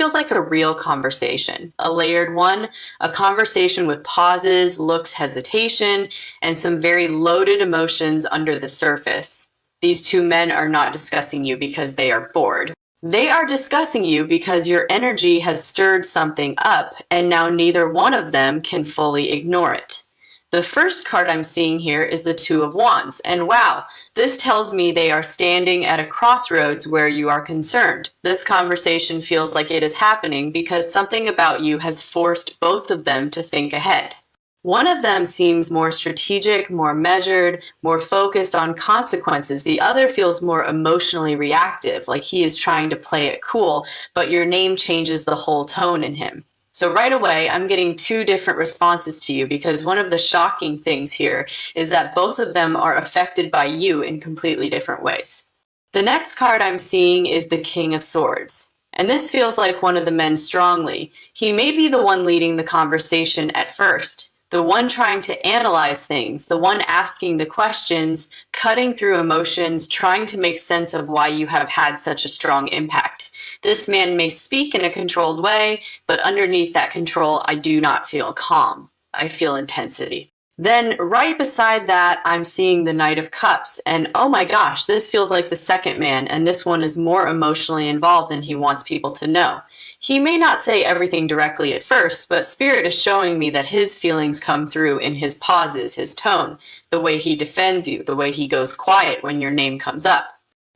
feels like a real conversation, a layered one, a conversation with pauses, looks, hesitation, and some very loaded emotions under the surface. These two men are not discussing you because they are bored. They are discussing you because your energy has stirred something up, and now neither one of them can fully ignore it. The first card I'm seeing here is the Two of Wands, and wow, this tells me they are standing at a crossroads where you are concerned. This conversation feels like it is happening because something about you has forced both of them to think ahead. One of them seems more strategic, more measured, more focused on consequences. The other feels more emotionally reactive, like he is trying to play it cool, but your name changes the whole tone in him. So right away, I'm getting two different responses to you because one of the shocking things here is that both of them are affected by you in completely different ways. The next card I'm seeing is the King of Swords. And this feels like one of the men strongly. He may be the one leading the conversation at first, the one trying to analyze things, the one asking the questions, cutting through emotions, trying to make sense of why you have had such a strong impact. This man may speak in a controlled way, but underneath that control, I do not feel calm. I feel intensity. Then right beside that, I'm seeing the Knight of Cups. And oh my gosh, this feels like the second man, and this one is more emotionally involved than he wants people to know. He may not say everything directly at first, but Spirit is showing me that his feelings come through in his pauses, his tone, the way he defends you, the way he goes quiet when your name comes up.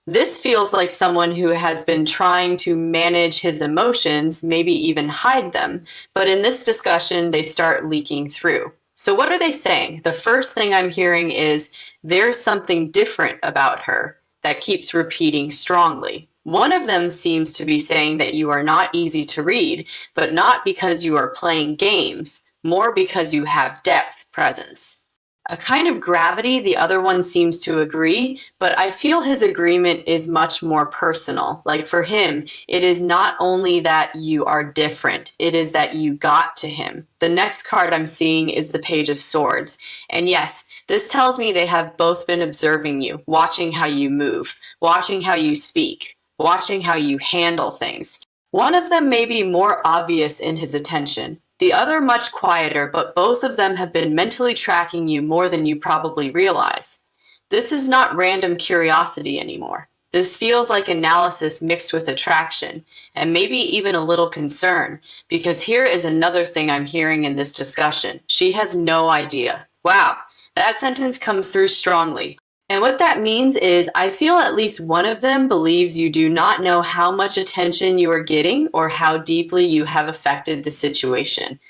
This feels like someone who has been trying to manage his emotions, maybe even hide them, but in this discussion, they start leaking through. So what are they saying? The first thing I'm hearing is there's something different about her that keeps repeating strongly. One of them seems to be saying that you are not easy to read, but not because you are playing games, more because you have depth, presence. A kind of gravity, the other one seems to agree, but I feel his agreement is much more personal. Like for him, it is not only that you are different, it is that you got to him. The next card I'm seeing is the Page of Swords. And yes, this tells me they have both been observing you, watching how you move, watching how you speak, watching how you handle things. One of them may be more obvious in his attention. The other much quieter, but both of them have been mentally tracking you more than you probably realize. This is not random curiosity anymore. This feels like analysis mixed with attraction, and maybe even a little concern, because here is another thing I'm hearing in this discussion. She has no idea. Wow, that sentence comes through strongly. And what that means is I feel at least one of them believes you do not know how much attention you are getting or how deeply you have affected the situation.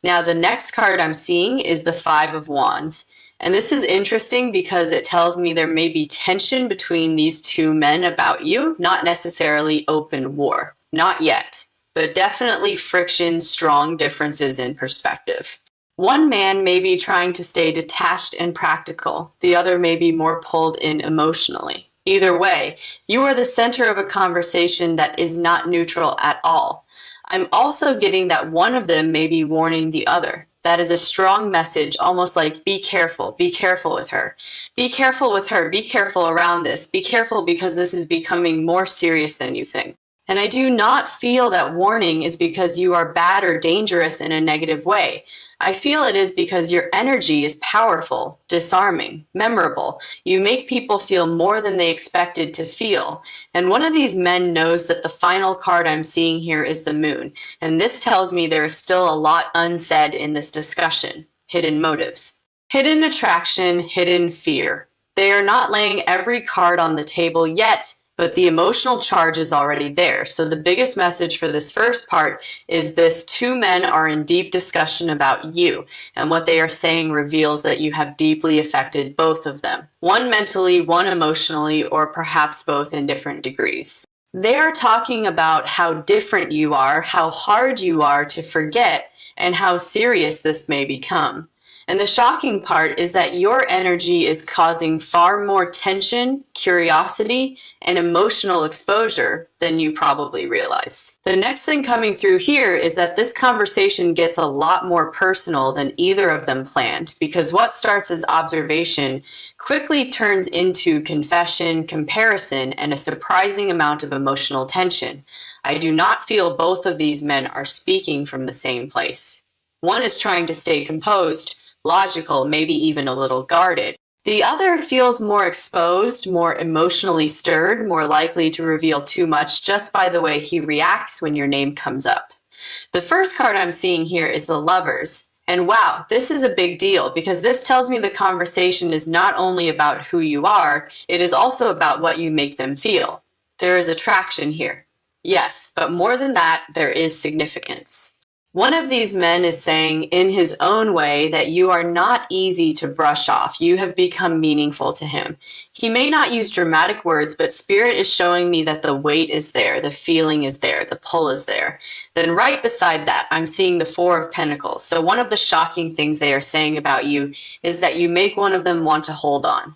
Now, the next card I'm seeing is the Five of Wands. And this is interesting because it tells me there may be tension between these two men about you, not necessarily open war. Not yet, but definitely friction, strong differences in perspective. One man may be trying to stay detached and practical. The other may be more pulled in emotionally. Either way, you are the center of a conversation that is not neutral at all. I'm also getting that one of them may be warning the other. That is a strong message, almost like be careful with her. Be careful with her, be careful around this, be careful because this is becoming more serious than you think. And I do not feel that warning is because you are bad or dangerous in a negative way. I feel it is because your energy is powerful, disarming, memorable. You make people feel more than they expected to feel. And one of these men knows that the final card I'm seeing here is the Moon. And this tells me there is still a lot unsaid in this discussion. Hidden motives. Hidden attraction, hidden fear. They are not laying every card on the table yet, but the emotional charge is already there. So the biggest message for this first part is this: two men are in deep discussion about you, and what they are saying reveals that you have deeply affected both of them. One mentally, one emotionally, or perhaps both in different degrees. They are talking about how different you are, how hard you are to forget, and how serious this may become. And the shocking part is that your energy is causing far more tension, curiosity, and emotional exposure than you probably realize. The next thing coming through here is that this conversation gets a lot more personal than either of them planned, because what starts as observation quickly turns into confession, comparison, and a surprising amount of emotional tension. I do not feel both of these men are speaking from the same place. One is trying to stay composed, logical, maybe even a little guarded. The other feels more exposed, more emotionally stirred, more likely to reveal too much just by the way he reacts when your name comes up. The first card I'm seeing here is the Lovers. And wow, this is a big deal because this tells me the conversation is not only about who you are, it is also about what you make them feel. There is attraction here. Yes, but more than that, there is significance. One of these men is saying in his own way that you are not easy to brush off. You have become meaningful to him. He may not use dramatic words, but spirit is showing me that the weight is there, the feeling is there, the pull is there. Then right beside that, I'm seeing the Four of Pentacles. So one of the shocking things they are saying about you is that you make one of them want to hold on.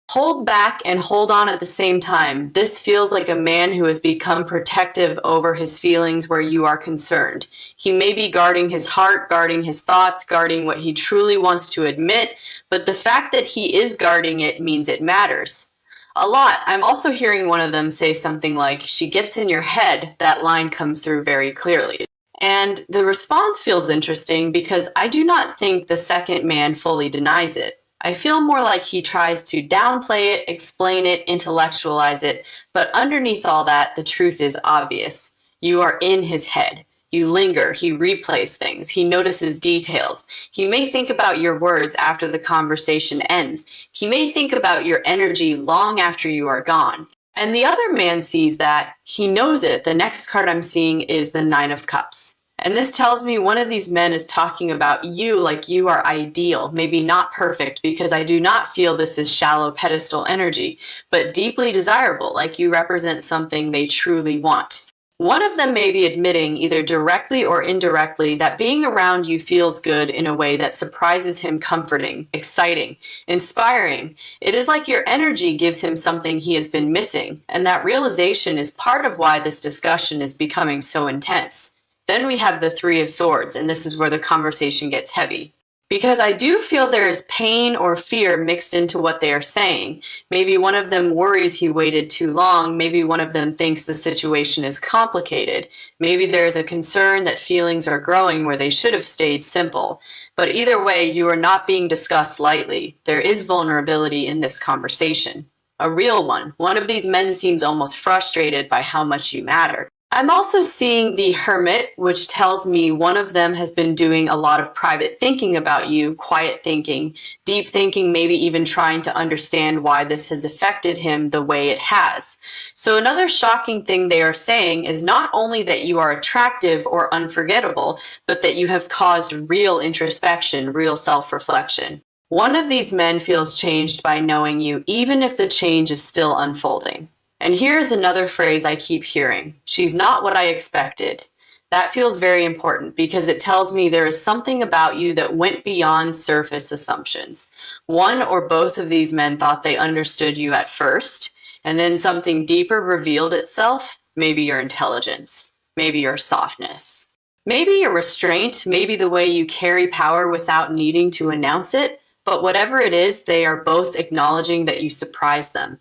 Hold back and hold on at the same time. This feels like a man who has become protective over his feelings where you are concerned. He may be guarding his heart, guarding his thoughts, guarding what he truly wants to admit, but the fact that he is guarding it means it matters. A lot. I'm also hearing one of them say something like, "She gets in your head." That line comes through very clearly. And the response feels interesting because I do not think the second man fully denies it. I feel more like he tries to downplay it, explain it, intellectualize it, but underneath all that, the truth is obvious. You are in his head. You linger, he replays things, he notices details. He may think about your words after the conversation ends. He may think about your energy long after you are gone. And the other man sees that, he knows it. The next card I'm seeing is the Nine of Cups. And this tells me one of these men is talking about you like you are ideal, maybe not perfect, because I do not feel this is shallow pedestal energy, but deeply desirable, like you represent something they truly want. One of them may be admitting, either directly or indirectly, that being around you feels good in a way that surprises him, comforting, exciting, inspiring. It is like your energy gives him something he has been missing, and that realization is part of why this discussion is becoming so intense. Then we have the Three of Swords, and this is where the conversation gets heavy. Because I do feel there is pain or fear mixed into what they are saying. Maybe one of them worries he waited too long. Maybe one of them thinks the situation is complicated. Maybe there is a concern that feelings are growing where they should have stayed simple. But either way, you are not being discussed lightly. There is vulnerability in this conversation. A real one. One of these men seems almost frustrated by how much you matter. I'm also seeing the Hermit, which tells me one of them has been doing a lot of private thinking about you, quiet thinking, deep thinking, maybe even trying to understand why this has affected him the way it has. So another shocking thing they are saying is not only that you are attractive or unforgettable, but that you have caused real introspection, real self-reflection. One of these men feels changed by knowing you, even if the change is still unfolding. And here's another phrase I keep hearing. She's not what I expected. That feels very important because it tells me there is something about you that went beyond surface assumptions. One or both of these men thought they understood you at first, and then something deeper revealed itself. Maybe your intelligence, maybe your softness, maybe your restraint, maybe the way you carry power without needing to announce it. But whatever it is, they are both acknowledging that you surprised them.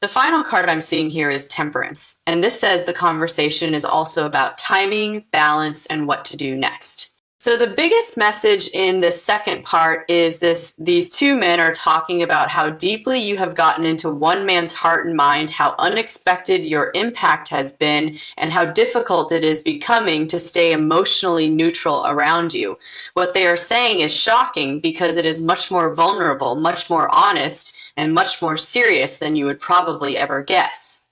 The final card I'm seeing here is Temperance, and this says the conversation is also about timing, balance, and what to do next. So the biggest message in this second part is these two men are talking about how deeply you have gotten into one man's heart and mind, how unexpected your impact has been, and how difficult it is becoming to stay emotionally neutral around you. What they are saying is shocking because it is much more vulnerable, much more honest, and much more serious than you would probably ever guess.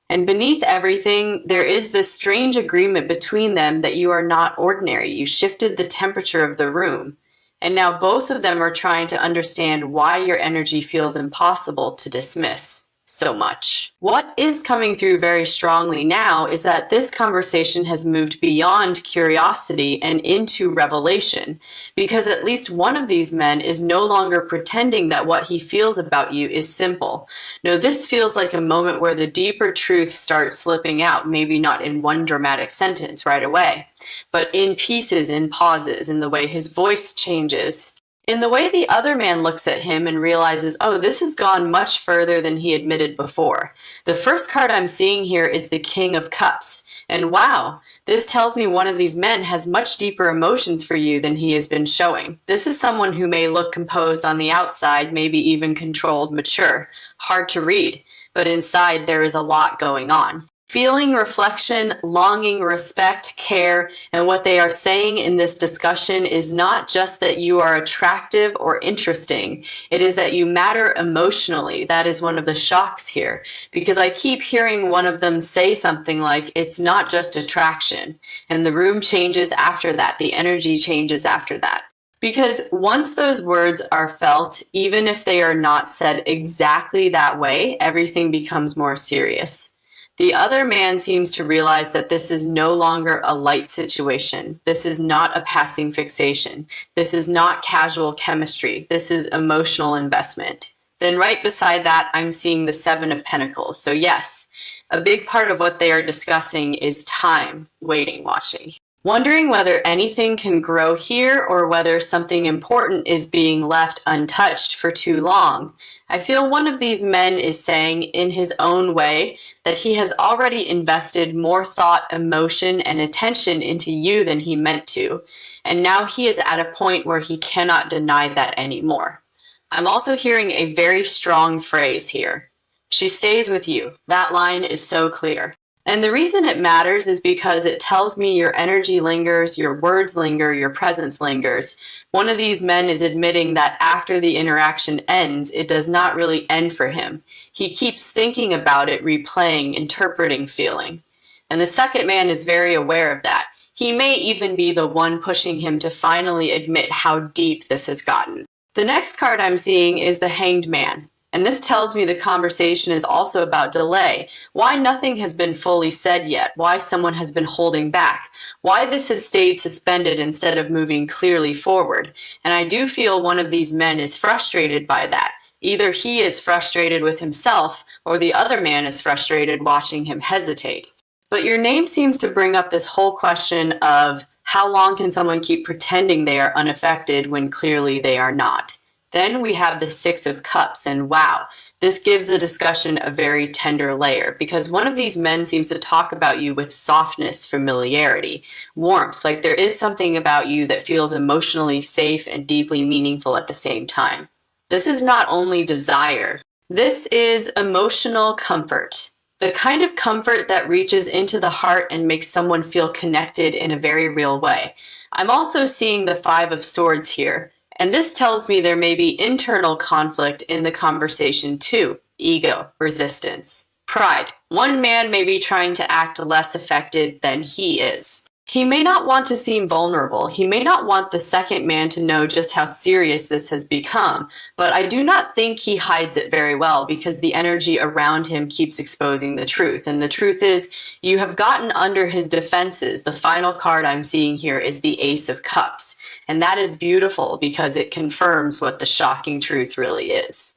And beneath everything, there is this strange agreement between them that you are not ordinary. You shifted the temperature of the room. And now both of them are trying to understand why your energy feels impossible to dismiss. so much. What is coming through very strongly now is that this conversation has moved beyond curiosity and into revelation, because at least one of these men is no longer pretending that what he feels about you is simple. No, this feels like a moment where the deeper truth starts slipping out, maybe not in one dramatic sentence right away, but in pieces, in pauses, in the way his voice changes, in the way the other man looks at him and realizes, oh, this has gone much further than he admitted before. The first card I'm seeing here is the King of Cups. And wow, this tells me one of these men has much deeper emotions for you than he has been showing. This is someone who may look composed on the outside, maybe even controlled, mature, hard to read, but inside there is a lot going on. Feeling, reflection, longing, respect, care, and what they are saying in this discussion is not just that you are attractive or interesting. It is that you matter emotionally. That is one of the shocks here, because I keep hearing one of them say something like, it's not just attraction, and the room changes after that. The energy changes after that. Because once those words are felt, even if they are not said exactly that way, everything becomes more serious. The other man seems to realize that this is no longer a light situation. This is not a passing fixation. This is not casual chemistry. This is emotional investment. Then right beside that, I'm seeing the Seven of Pentacles. So yes, a big part of what they are discussing is time, waiting, watching. Wondering whether anything can grow here or whether something important is being left untouched for too long. I feel one of these men is saying in his own way that he has already invested more thought, emotion, and attention into you than he meant to, and now he is at a point where he cannot deny that anymore. I'm also hearing a very strong phrase here. She stays with you. That line is so clear. And the reason it matters is because it tells me your energy lingers, your words linger, your presence lingers. One of these men is admitting that after the interaction ends, it does not really end for him. He keeps thinking about it, replaying, interpreting, feeling. And the second man is very aware of that. He may even be the one pushing him to finally admit how deep this has gotten. The next card I'm seeing is the Hanged Man. And this tells me the conversation is also about delay, why nothing has been fully said yet, why someone has been holding back, why this has stayed suspended instead of moving clearly forward. And I do feel one of these men is frustrated by that. Either he is frustrated with himself, or the other man is frustrated watching him hesitate. But your name seems to bring up this whole question of how long can someone keep pretending they are unaffected when clearly they are not? Then we have the Six of Cups, and wow, this gives the discussion a very tender layer, because one of these men seems to talk about you with softness, familiarity, warmth, like there is something about you that feels emotionally safe and deeply meaningful at the same time. This is not only desire, this is emotional comfort. The kind of comfort that reaches into the heart and makes someone feel connected in a very real way. I'm also seeing the Five of Swords here. And this tells me there may be internal conflict in the conversation too. Ego, resistance, pride. One man may be trying to act less affected than he is. He may not want to seem vulnerable. He may not want the second man to know just how serious this has become. But I do not think he hides it very well, because the energy around him keeps exposing the truth. And the truth is, you have gotten under his defenses. The final card I'm seeing here is the Ace of Cups. And that is beautiful because it confirms what the shocking truth really is.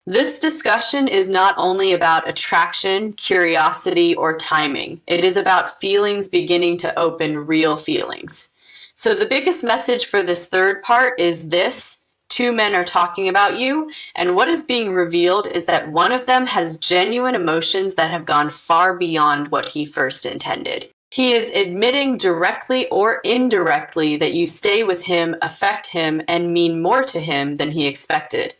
This discussion is not only about attraction, curiosity, or timing. It is about feelings beginning to open, real feelings. So the biggest message for this third part is this: two men are talking about you, and what is being revealed is that one of them has genuine emotions that have gone far beyond what he first intended. He is admitting directly or indirectly that you stay with him, affect him, and mean more to him than he expected.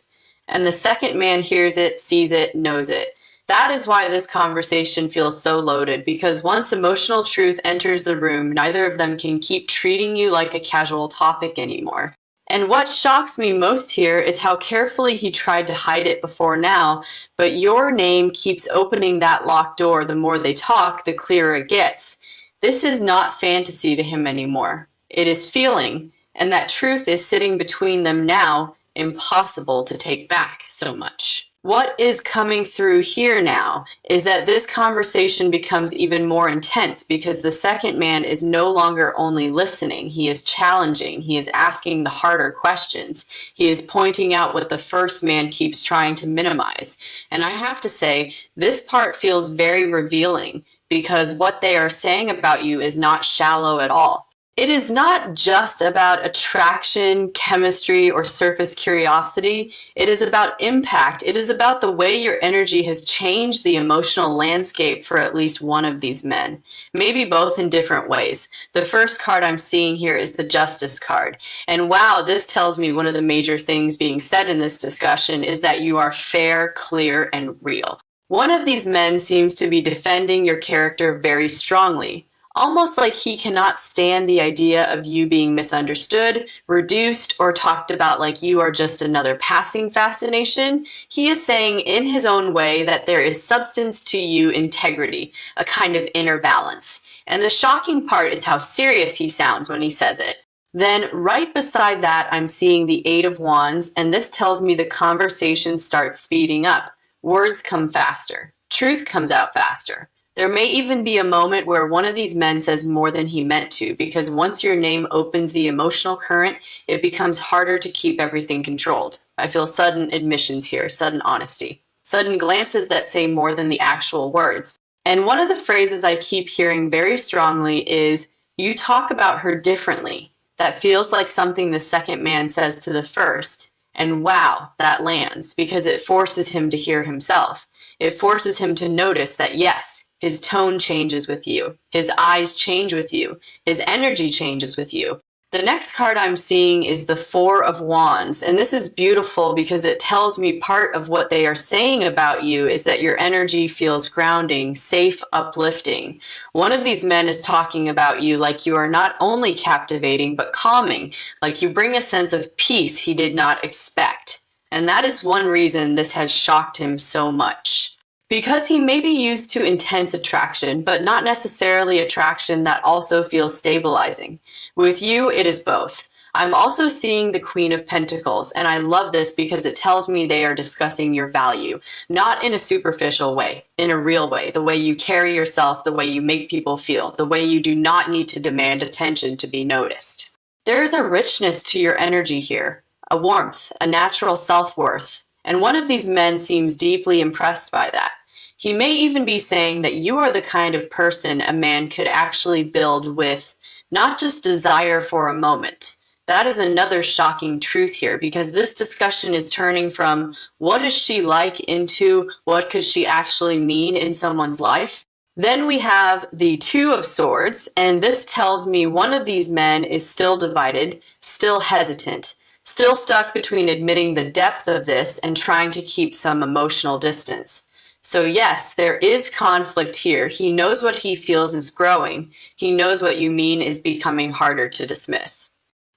And the second man hears it, sees it, knows it. That is why this conversation feels so loaded, because once emotional truth enters the room, neither of them can keep treating you like a casual topic anymore. And what shocks me most here is how carefully he tried to hide it before now, but your name keeps opening that locked door. The more they talk, the clearer it gets. This is not fantasy to him anymore. It is feeling, and that truth is sitting between them now, impossible to take back so much. What is coming through here now is that this conversation becomes even more intense because the second man is no longer only listening, he is challenging, he is asking the harder questions, he is pointing out what the first man keeps trying to minimize. And I have to say, this part feels very revealing because what they are saying about you is not shallow at all. It is not just about attraction, chemistry, or surface curiosity. It is about impact. It is about the way your energy has changed the emotional landscape for at least one of these men. Maybe both in different ways. The first card I'm seeing here is the Justice card. And wow, this tells me one of the major things being said in this discussion is that you are fair, clear, and real. One of these men seems to be defending your character very strongly. Almost like he cannot stand the idea of you being misunderstood, reduced, or talked about like you are just another passing fascination. He is saying in his own way that there is substance to you, integrity, a kind of inner balance. And the shocking part is how serious he sounds when he says it. Then right beside that, I'm seeing the Eight of Wands, and this tells me the conversation starts speeding up. Words come faster. Truth comes out faster. There may even be a moment where one of these men says more than he meant to, because once your name opens the emotional current, it becomes harder to keep everything controlled. I feel sudden admissions here, sudden honesty, sudden glances that say more than the actual words. And one of the phrases I keep hearing very strongly is, "You talk about her differently." That feels like something the second man says to the first. And wow, that lands, because it forces him to hear himself. It forces him to notice that yes, his tone changes with you. His eyes change with you. His energy changes with you. The next card I'm seeing is the Four of Wands. And this is beautiful because it tells me part of what they are saying about you is that your energy feels grounding, safe, uplifting. One of these men is talking about you like you are not only captivating, but calming, like you bring a sense of peace he did not expect. And that is one reason this has shocked him so much. Because he may be used to intense attraction, but not necessarily attraction that also feels stabilizing. With you, it is both. I'm also seeing the Queen of Pentacles, and I love this because it tells me they are discussing your value, not in a superficial way, in a real way, the way you carry yourself, the way you make people feel, the way you do not need to demand attention to be noticed. There is a richness to your energy here, a warmth, a natural self-worth. And one of these men seems deeply impressed by that. He may even be saying that you are the kind of person a man could actually build with not just desire for a moment. That is another shocking truth here because this discussion is turning from what is she like into what could she actually mean in someone's life. Then we have the Two of Swords, and this tells me one of these men is still divided, still hesitant, still stuck between admitting the depth of this and trying to keep some emotional distance. So yes, there is conflict here. He knows what he feels is growing. He knows what you mean is becoming harder to dismiss.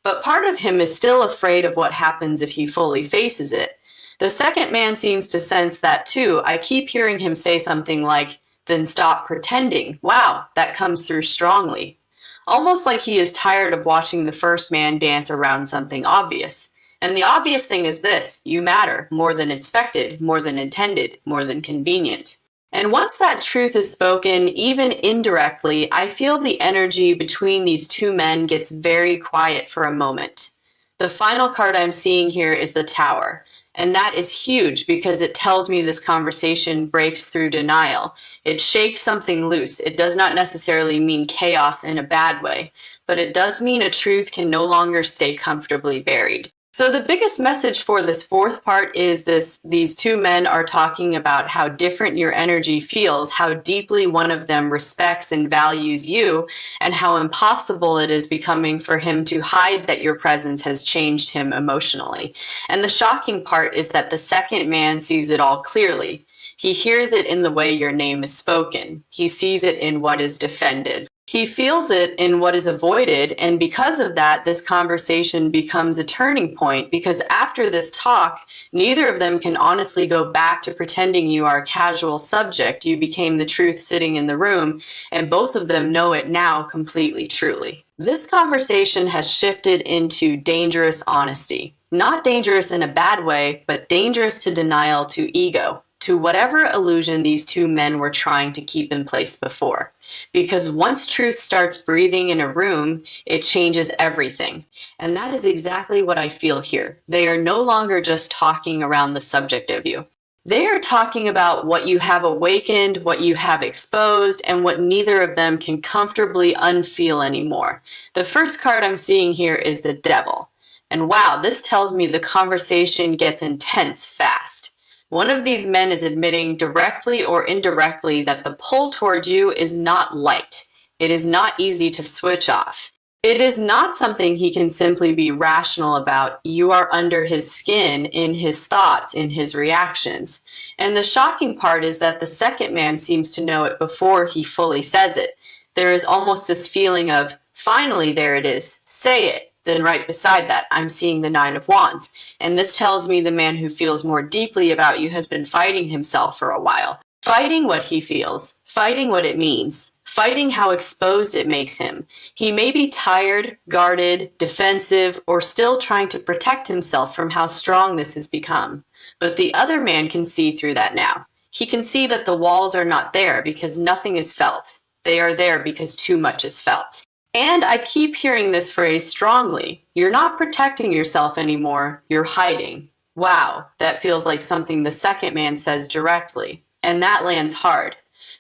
But part of him is still afraid of what happens if he fully faces it. The second man seems to sense that too. I keep hearing him say something like, "Then stop pretending." Wow, that comes through strongly. Almost like he is tired of watching the first man dance around something obvious. And the obvious thing is this: you matter more than expected, more than intended, more than convenient. And once that truth is spoken, even indirectly, I feel the energy between these two men gets very quiet for a moment. The final card I'm seeing here is the Tower. And that is huge because it tells me this conversation breaks through denial. It shakes something loose. It does not necessarily mean chaos in a bad way, but it does mean a truth can no longer stay comfortably buried. So the biggest message for this fourth part is these two men are talking about how different your energy feels, how deeply one of them respects and values you, and how impossible it is becoming for him to hide that your presence has changed him emotionally. And the shocking part is that the second man sees it all clearly. He hears it in the way your name is spoken. He sees it in what is defended. He feels it in what is avoided, and because of that, this conversation becomes a turning point because after this talk, neither of them can honestly go back to pretending you are a casual subject. You became the truth sitting in the room, and both of them know it now completely, truly. This conversation has shifted into dangerous honesty. Not dangerous in a bad way, but dangerous to denial, to ego, to whatever illusion these two men were trying to keep in place before. Because once truth starts breathing in a room, it changes everything. And that is exactly what I feel here. They are no longer just talking around the subject of you. They are talking about what you have awakened, what you have exposed, and what neither of them can comfortably unfeel anymore. The first card I'm seeing here is the Devil. And wow, this tells me the conversation gets intense fast. One of these men is admitting directly or indirectly that the pull towards you is not light. It is not easy to switch off. It is not something he can simply be rational about. You are under his skin, in his thoughts, in his reactions. And the shocking part is that the second man seems to know it before he fully says it. There is almost this feeling of, finally, there it is, say it. Then right beside that, I'm seeing the Nine of Wands. And this tells me the man who feels more deeply about you has been fighting himself for a while. Fighting what he feels, fighting what it means, fighting how exposed it makes him. He may be tired, guarded, defensive, or still trying to protect himself from how strong this has become. But the other man can see through that now. He can see that the walls are not there because nothing is felt. They are there because too much is felt. And I keep hearing this phrase strongly. You're not protecting yourself anymore, you're hiding. Wow, that feels like something the second man says directly. And that lands hard.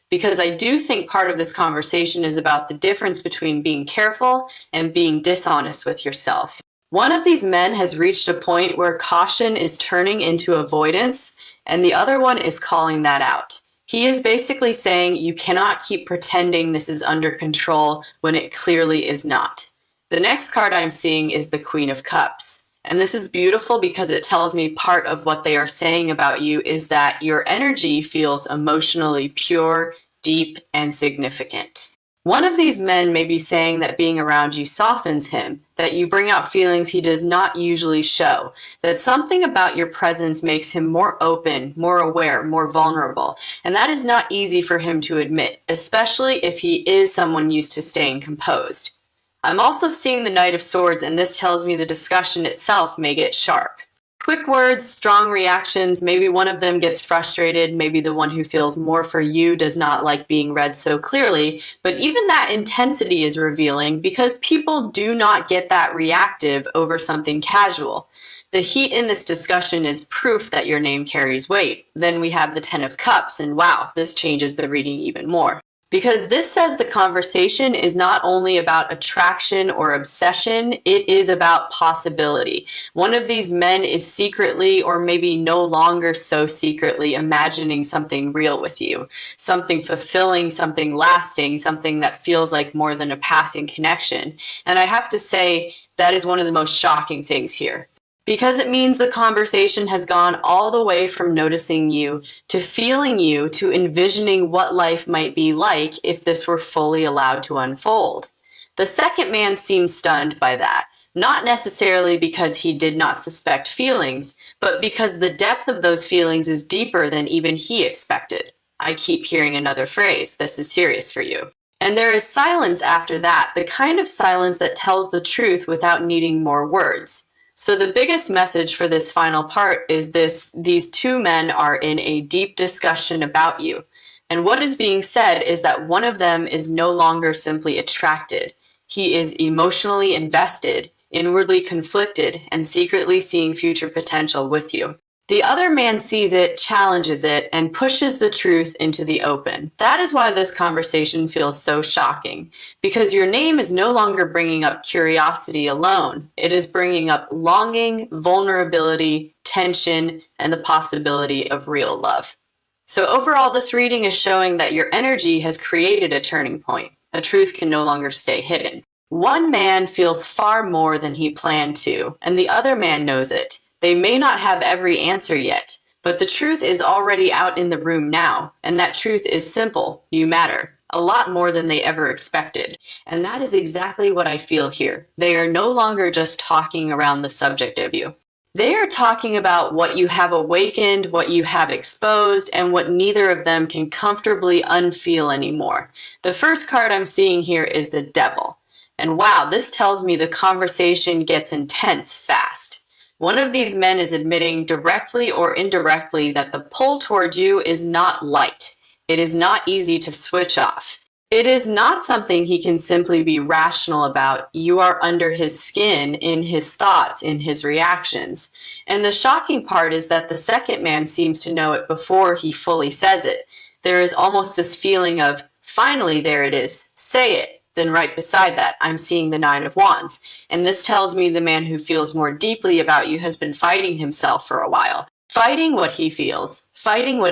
Because I do think part of this conversation is about the difference between being careful and being dishonest with yourself. One of these men has reached a point where caution is turning into avoidance, and the other one is calling that out. He is basically saying you cannot keep pretending this is under control when it clearly is not. The next card I'm seeing is the Queen of Cups. And this is beautiful because it tells me part of what they are saying about you is that your energy feels emotionally pure, deep, and significant. One of these men may be saying that being around you softens him, that you bring out feelings he does not usually show, that something about your presence makes him more open, more aware, more vulnerable. And that is not easy for him to admit, especially if he is someone used to staying composed. I'm also seeing the Knight of Swords, and this tells me the discussion itself may get sharp. Quick words, strong reactions, maybe one of them gets frustrated, maybe the one who feels more for you does not like being read so clearly, but even that intensity is revealing because people do not get that reactive over something casual. The heat in this discussion is proof that your name carries weight. Then we have the Ten of Cups, and wow, this changes the reading even more. Because this says the conversation is not only about attraction or obsession, it is about possibility. One of these men is secretly, or maybe no longer so secretly, imagining something real with you, something fulfilling, something lasting, something that feels like more than a passing connection. And I have to say, that is one of the most shocking things here. Because it means the conversation has gone all the way from noticing you to feeling you to envisioning what life might be like if this were fully allowed to unfold. The second man seems stunned by that, not necessarily because he did not suspect feelings, but because the depth of those feelings is deeper than even he expected. I keep hearing another phrase, this is serious for you. And there is silence after that, the kind of silence that tells the truth without needing more words. So the biggest message for this final part is this: these two men are in a deep discussion about you. And what is being said is that one of them is no longer simply attracted. He is emotionally invested, inwardly conflicted, and secretly seeing future potential with you. The other man sees it, challenges it, and pushes the truth into the open. That is why this conversation feels so shocking, because your name is no longer bringing up curiosity alone. It is bringing up longing, vulnerability, tension, and the possibility of real love. So overall, this reading is showing that your energy has created a turning point. A truth can no longer stay hidden. One man feels far more than he planned to, and the other man knows it. They may not have every answer yet, but the truth is already out in the room now, and that truth is simple: you matter, a lot more than they ever expected. And that is exactly what I feel here. They are no longer just talking around the subject of you. They are talking about what you have awakened, what you have exposed, and what neither of them can comfortably unfeel anymore. The first card I'm seeing here is the Devil. And wow, this tells me the conversation gets intense fast. One of these men is admitting directly or indirectly that the pull towards you is not light. It is not easy to switch off. It is not something he can simply be rational about. You are under his skin, in his thoughts, in his reactions. And the shocking part is that the second man seems to know it before he fully says it. There is almost this feeling of, finally, there it is, say it. Then right beside that, I'm seeing the Nine of Wands. And this tells me the man who feels more deeply about you has been fighting himself for a while. Fighting what he feels, fighting what